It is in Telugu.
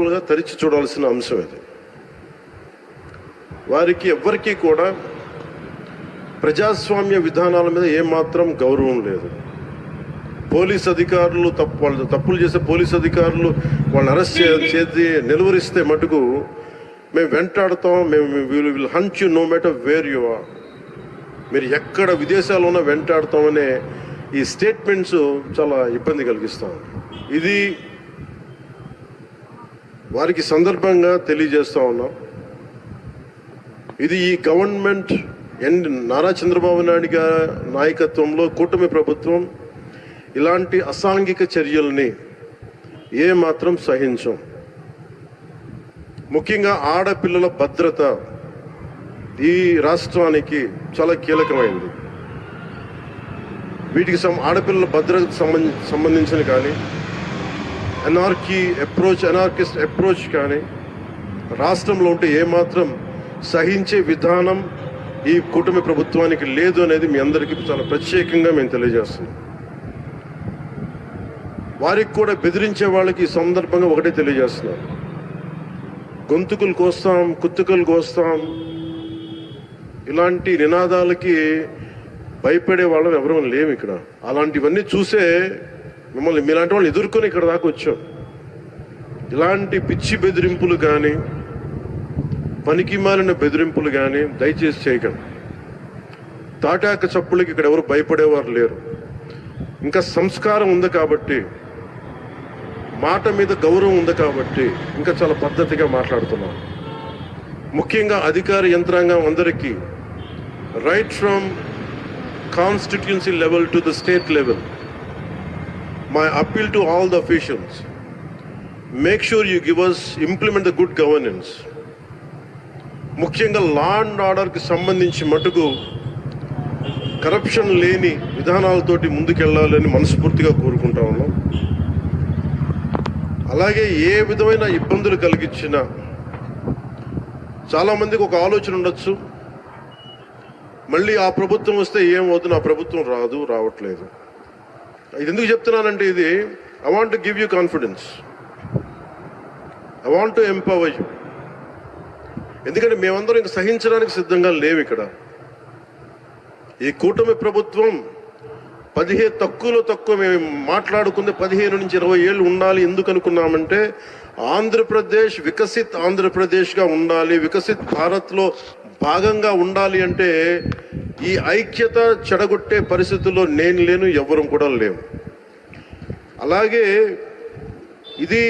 ఎగ్జాంపుల్గా తరిచి చూడాల్సిన అంశం ఇది. వారికి ఎవ్వరికీ కూడా ప్రజాస్వామ్య విధానాల మీద ఏమాత్రం గౌరవం లేదు. పోలీస్ అధికారులు వాళ్ళు తప్పులు చేసే పోలీస్ అధికారులు వాళ్ళని అరెస్ట్ చేసి నిలువరిస్తే మటుకు మేము వెంటాడుతాం, మేము will hunt you no matter where you are, మీరు ఎక్కడ విదేశాల్లో ఉన్న వెంటాడుతామనే ఈ స్టేట్మెంట్స్ చాలా ఇబ్బంది కలిగిస్తాం. ఇది వారికి సందర్భంగా తెలియజేస్తూ ఉన్నాం. ఇది ఈ గవర్నమెంట్ నారా చంద్రబాబు నాయుడు గారి నాయకత్వంలో కూటమి ప్రభుత్వం ఇలాంటి అసాంఘిక చర్యల్ని ఏమాత్రం సహించం. ముఖ్యంగా ఆడపిల్లల భద్రత ఈ రాష్ట్రానికి చాలా కీలకమైంది. వీటికి ఆడపిల్లల భద్రతకు సంబంధించిన కానీ అనార్కిస్ట్ అప్రోచ్ కానీ రాష్ట్రంలో ఉంటే ఏమాత్రం సహించే విధానం ఈ కూటమి ప్రభుత్వానికి లేదు అనేది మీ అందరికీ చాలా ప్రత్యేకంగా మేము తెలియజేస్తున్నాం. వారికి కూడా బెదిరించే వాళ్ళకి ఈ సందర్భంగా ఒకటే తెలియజేస్తున్నాం, గొంతుకులు కోస్తాం, కుత్తుకలు కోస్తాం, ఇలాంటి నినాదాలకి భయపడే వాళ్ళం ఎవరూ లేము ఇక్కడ. అలాంటివన్నీ చూసే మిమ్మల్ని మీలాంటి వాళ్ళు ఎదుర్కొని ఇక్కడ దాకా వచ్చాం. ఇలాంటి పిచ్చి బెదిరింపులు కానీ పనికి మాలిన బెదిరింపులు కానీ దయచేసి చేయకండి. తాటాక చప్పులకి ఇక్కడ ఎవరు భయపడేవారు లేరు. ఇంకా సంస్కారం ఉంది కాబట్టి, మాట మీద గౌరవం ఉంది కాబట్టి ఇంకా చాలా పద్ధతిగా మాట్లాడుతున్నాం. ముఖ్యంగా అధికార యంత్రాంగం అందరికీ, right from constituency level to the state level, my appeal to all the officials, make sure you give us implement the good governance. ముఖ్యంగా లా అండ్ ఆర్డర్కి సంబంధించి మటుకు కరప్షన్ లేని విధానాలతోటి ముందుకెళ్లాలని మనస్ఫూర్తిగా కోరుకుంటా ఉన్నాం. అలాగే ఏ విధమైన ఇబ్బందులు కలిగించినా, చాలామందికి ఒక ఆలోచన ఉండొచ్చు, మళ్ళీ ఆ ప్రభుత్వం వస్తే ఏమవుతుంది, ఆ ప్రభుత్వం రావట్లేదు. ఇది ఎందుకు చెప్తున్నానంటే, ఇది I want to give you confidence, I want to empower you. ఎందుకంటే మేమందరం ఇంక సహించడానికి సిద్ధంగా లేవు. ఇక్కడ ఈ కూటమి ప్రభుత్వం తక్కువ మేము మాట్లాడుకుంది 15 నుంచి 20 ఏళ్ళు ఉండాలి. ఎందుకు అనుకున్నామంటే ఆంధ్రప్రదేశ్ వికసిత్ ఆంధ్రప్రదేశ్గా ఉండాలి, వికసిత్ భారత్లో భాగంగా ఉండాలి. అంటే ఈ ఐక్యత చెడగొట్టే పరిస్థితుల్లో నేను లేను, ఎవ్వరం కూడా లేవు. అలాగే ఇది